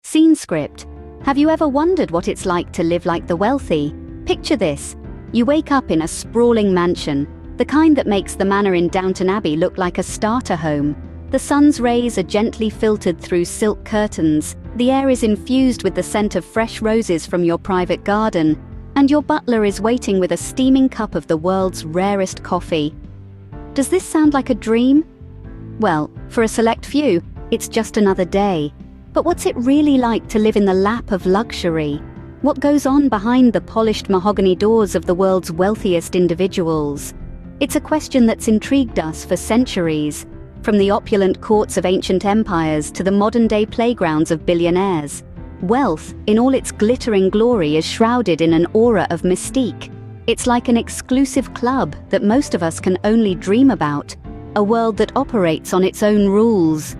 Scene script. Have you ever wondered what it's like to live like the wealthy? Picture this. You wake up in a sprawling mansion, the kind that makes the manor in Downton Abbey look like a starter home. The sun's rays are gently filtered through silk curtains, the air is infused with the scent of fresh roses from your private garden, and your butler is waiting with a steaming cup of the world's rarest coffee. Does this sound like a dream? Well, for a select few, it's just another day. But what's it really like to live in the lap of luxury? What goes on behind the polished mahogany doors of the world's wealthiest individuals? It's a question that's intrigued us for centuries, from the opulent courts of ancient empires to the modern-day playgrounds of billionaires. Wealth, in all its glittering glory, is shrouded in an aura of mystique. It's like an exclusive club that most of us can only dream about, a world that operates on its own rules.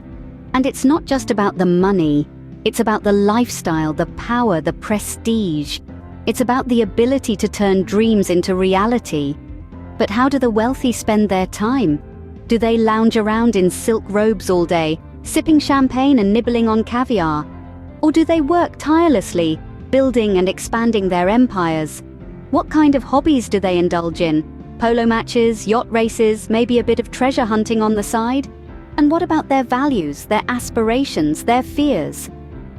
And it's not just about the money, it's about the lifestyle, the power, the prestige. It's about the ability to turn dreams into reality. But how do the wealthy spend their time? Do they lounge around in silk robes all day, sipping champagne and nibbling on caviar? Or do they work tirelessly, building and expanding their empires? What kind of hobbies do they indulge in? Polo matches, yacht races, maybe a bit of treasure hunting on the side? And what about their values, their aspirations, their fears?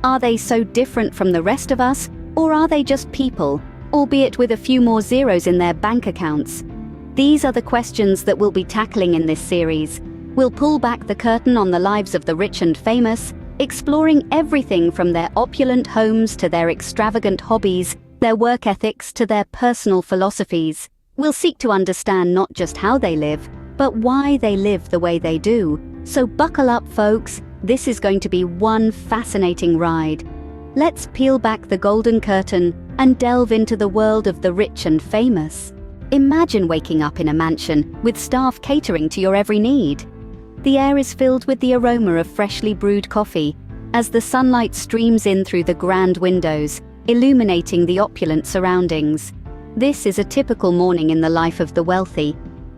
Are they so different from the rest of us, or are they just people, albeit with a few more zeros in their bank accounts? These are the questions that we'll be tackling in this series. We'll pull back the curtain on the lives of the rich and famous, exploring everything from their opulent homes to their extravagant hobbies, their work ethics to their personal philosophies. We'll seek to understand not just how they live, but why they live the way they do. So buckle up, folks. This is going to be one fascinating ride. Let's peel back the golden curtain and delve into the world of the rich and famous. Imagine waking up in a mansion with staff catering to your every need. The air is filled with the aroma of freshly brewed coffee as the sunlight streams in through the grand windows, illuminating the opulent surroundings. This is a typical morning in the life of the wealthy.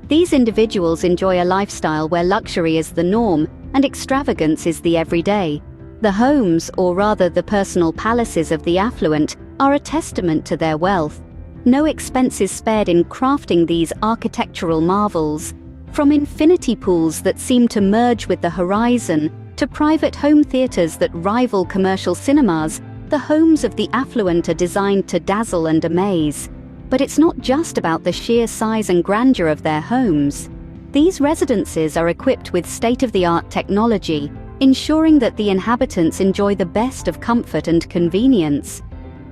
These individuals enjoy a lifestyle where luxury is the norm and extravagance is the everyday. The homes, or rather the personal palaces of the affluent, are a testament to their wealth. No expense is spared in crafting these architectural marvels. From infinity pools that seem to merge with the horizon, to private home theaters that rival commercial cinemas, the homes of the affluent are designed to dazzle and amaze. But it's not just about the sheer size and grandeur of their homes. These residences are equipped with state-of-the-art technology, ensuring that the inhabitants enjoy the best of comfort and convenience.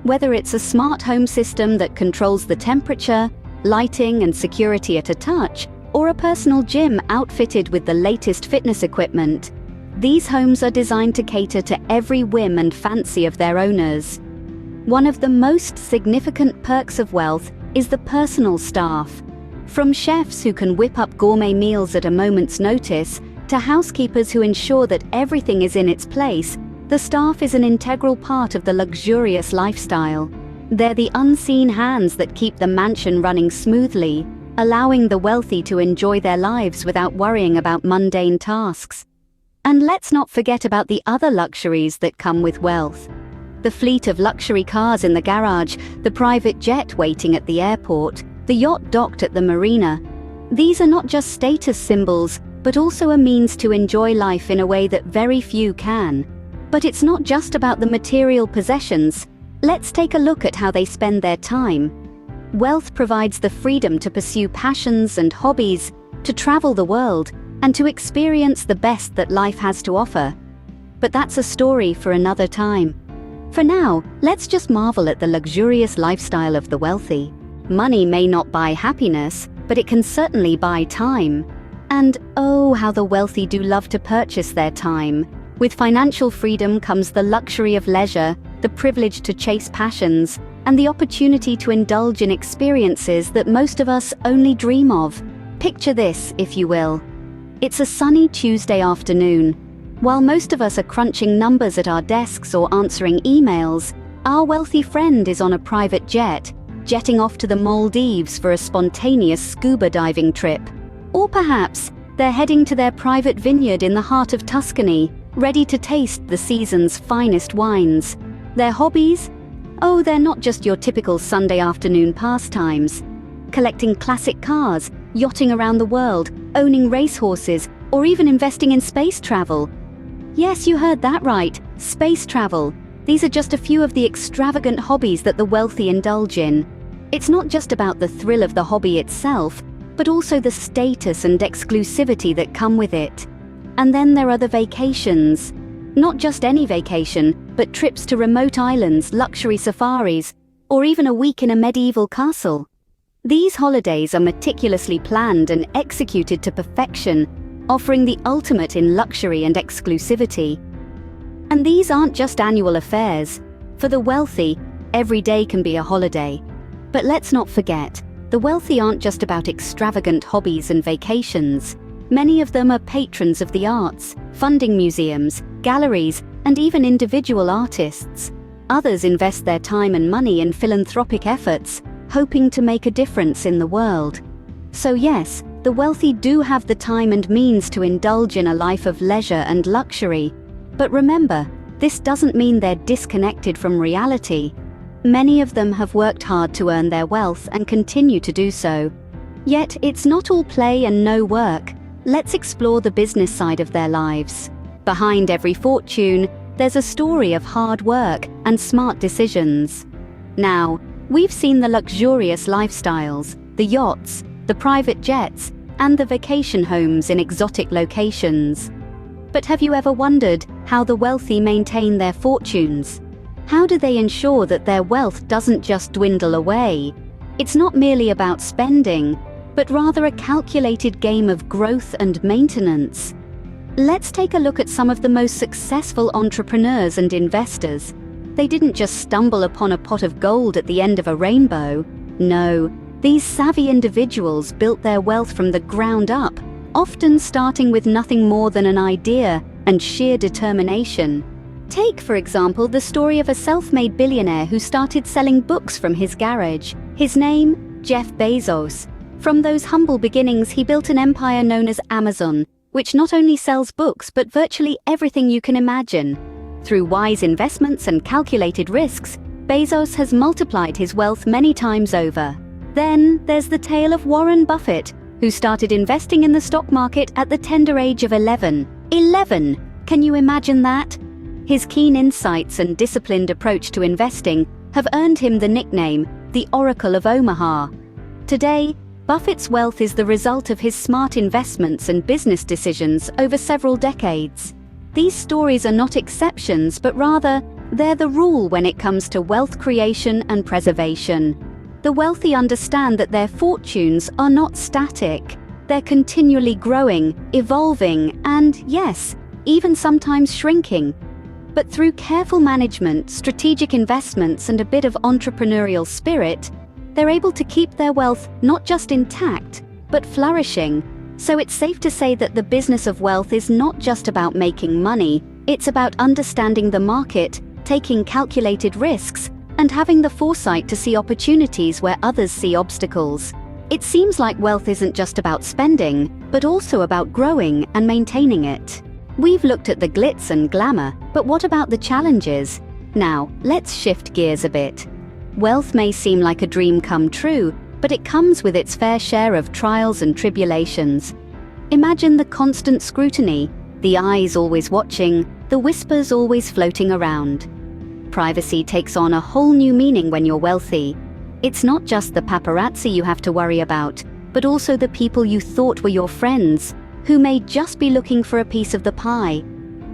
Whether it's a smart home system that controls the temperature, lighting and security at a touch, or a personal gym outfitted with the latest fitness equipment, these homes are designed to cater to every whim and fancy of their owners. One of the most significant perks of wealth is the personal staff. From chefs who can whip up gourmet meals at a moment's notice, to housekeepers who ensure that everything is in its place, the staff is an integral part of the luxurious lifestyle. They're the unseen hands that keep the mansion running smoothly, allowing the wealthy to enjoy their lives without worrying about mundane tasks. And let's not forget about the other luxuries that come with wealth. The fleet of luxury cars in the garage, the private jet waiting at the airport, the yacht docked at the marina. These are not just status symbols, but also a means to enjoy life in a way that very few can. But it's not just about the material possessions. Let's take a look at how they spend their time. Wealth provides the freedom to pursue passions and hobbies, to travel the world, and to experience the best that life has to offer. But that's a story for another time. For now, let's just marvel at the luxurious lifestyle of the wealthy. Money may not buy happiness, but it can certainly buy time. And oh, how the wealthy do love to purchase their time. With financial freedom comes the luxury of leisure, the privilege to chase passions, and the opportunity to indulge in experiences that most of us only dream of. Picture this, if you will. It's a sunny Tuesday afternoon. While most of us are crunching numbers at our desks or answering emails, our wealthy friend is on a private jet, jetting off to the Maldives for a spontaneous scuba diving trip. Or perhaps they're heading to their private vineyard in the heart of Tuscany, ready to taste the season's finest wines. Their hobbies? Oh, they're not just your typical Sunday afternoon pastimes. Collecting classic cars, yachting around the world, owning racehorses, or even investing in space travel. Yes, you heard that right, space travel. These are just a few of the extravagant hobbies that the wealthy indulge in. It's not just about the thrill of the hobby itself, but also the status and exclusivity that come with it. And then there are the vacations. Not just any vacation, but trips to remote islands, luxury safaris, or even a week in a medieval castle. These holidays are meticulously planned and executed to perfection, offering the ultimate in luxury and exclusivity. And these aren't just annual affairs. For the wealthy, every day can be a holiday. But let's not forget, the wealthy aren't just about extravagant hobbies and vacations. Many of them are patrons of the arts, funding museums, galleries, and even individual artists. Others invest their time and money in philanthropic efforts, hoping to make a difference in the world. So yes, the wealthy do have the time and means to indulge in a life of leisure and luxury. But remember, this doesn't mean they're disconnected from reality. Many of them have worked hard to earn their wealth and continue to do so. Yet, it's not all play and no work. Let's explore the business side of their lives. Behind every fortune, there's a story of hard work and smart decisions. Now, we've seen the luxurious lifestyles, the yachts, the private jets, and the vacation homes in exotic locations. But have you ever wondered how the wealthy maintain their fortunes? How do they ensure that their wealth doesn't just dwindle away? It's not merely about spending, but rather a calculated game of growth and maintenance. Let's take a look at some of the most successful entrepreneurs and investors. They didn't just stumble upon a pot of gold at the end of a rainbow. No, these savvy individuals built their wealth from the ground up, often starting with nothing more than an idea and sheer determination. Take, for example, the story of a self-made billionaire who started selling books from his garage. His name, Jeff Bezos. From those humble beginnings, he built an empire known as Amazon, which not only sells books but virtually everything you can imagine. Through wise investments and calculated risks, Bezos has multiplied his wealth many times over. Then there's the tale of Warren Buffett, who started investing in the stock market at the tender age of 11. 11! Can you imagine that? His keen insights and disciplined approach to investing have earned him the nickname, the Oracle of Omaha. Today, Buffett's wealth is the result of his smart investments and business decisions over several decades. These stories are not exceptions, but rather, they're the rule when it comes to wealth creation and preservation. The wealthy understand that their fortunes are not static. They're continually growing, evolving, and, yes, even sometimes shrinking. But through careful management, strategic investments, and a bit of entrepreneurial spirit, they're able to keep their wealth not just intact, but flourishing. So it's safe to say that the business of wealth is not just about making money, it's about understanding the market, taking calculated risks, and having the foresight to see opportunities where others see obstacles. It seems like wealth isn't just about spending, but also about growing and maintaining it. We've looked at the glitz and glamour, but what about the challenges? Now, let's shift gears a bit. Wealth may seem like a dream come true, but it comes with its fair share of trials and tribulations. Imagine the constant scrutiny, the eyes always watching, the whispers always floating around. Privacy takes on a whole new meaning when you're wealthy. It's not just the paparazzi you have to worry about, but also the people you thought were your friends, who may just be looking for a piece of the pie.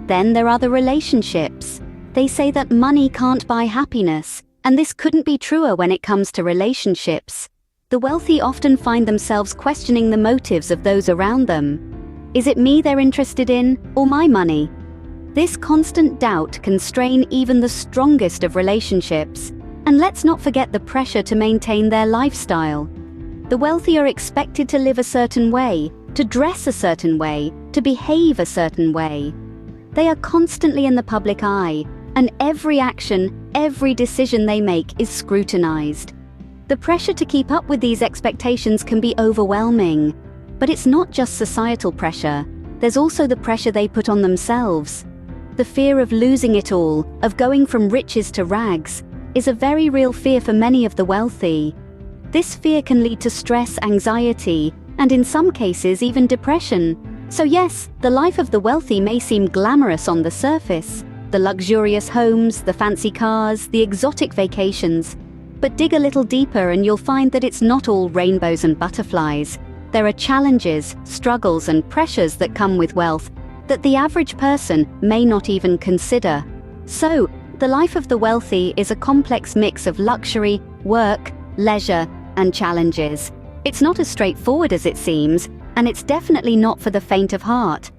Then there are the relationships. They say that money can't buy happiness, and this couldn't be truer when it comes to relationships. The wealthy often find themselves questioning the motives of those around them. Is it me they're interested in, or my money? This constant doubt can strain even the strongest of relationships. And let's not forget the pressure to maintain their lifestyle. The wealthy are expected to live a certain way, to dress a certain way, to behave a certain way. They are constantly in the public eye, and every action, every decision they make is scrutinized. The pressure to keep up with these expectations can be overwhelming. But it's not just societal pressure. There's also the pressure they put on themselves. The fear of losing it all, of going from riches to rags, is a very real fear for many of the wealthy. This fear can lead to stress, anxiety, and in some cases even depression. So yes, the life of the wealthy may seem glamorous on the surface. The luxurious homes, the fancy cars, the exotic vacations. But dig a little deeper and you'll find that it's not all rainbows and butterflies. There are challenges, struggles, and pressures that come with wealth that the average person may not even consider. So, the life of the wealthy is a complex mix of luxury, work, leisure, and challenges. It's not as straightforward as it seems, and it's definitely not for the faint of heart.